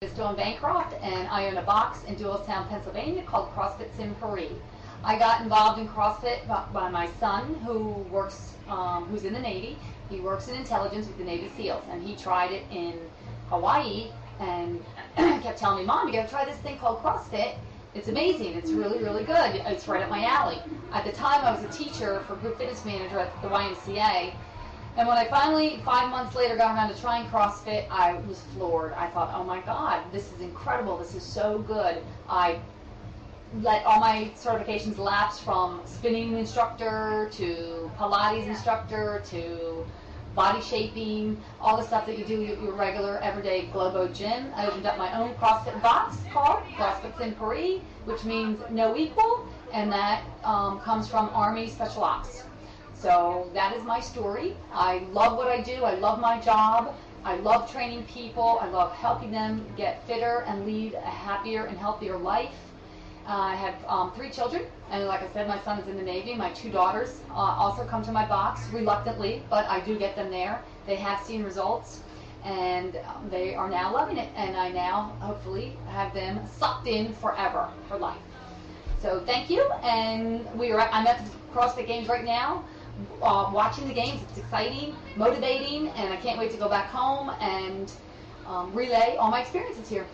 Is Dawn Bancroft, and I own a box in Doylestown, Pennsylvania called CrossFit Sim Paris. I got involved in CrossFit by my son, who's in the Navy. He works in intelligence with the Navy SEALs, and he tried it in Hawaii and kept telling me, "Mom, you got to try this thing called CrossFit. It's amazing. It's really, really good. It's right up my alley." At the time, I was a teacher for group fitness manager at the YMCA. And when I finally, 5 months later, got around to trying CrossFit, I was floored. I thought, oh my God, this is incredible. This is so good. I let all my certifications lapse, from spinning instructor to Pilates instructor to body shaping, all the stuff that you do at your regular everyday Globo gym. I opened up my own CrossFit box called CrossFit Sim Paris, which means no equal, and that comes from Army Special Ops. So that is my story. I love what I do. I love my job. I love training people. I love helping them get fitter and lead a happier and healthier life. I have 3 children, and like I said, my son is in the Navy. My 2 daughters also come to my box reluctantly, but I do get them there. They have seen results, and they are now loving it, and I now hopefully have them sucked in forever, for life. So thank you, and I'm at the CrossFit Games right now. Watching the games. It's exciting, motivating, and I can't wait to go back home and relay all my experiences here.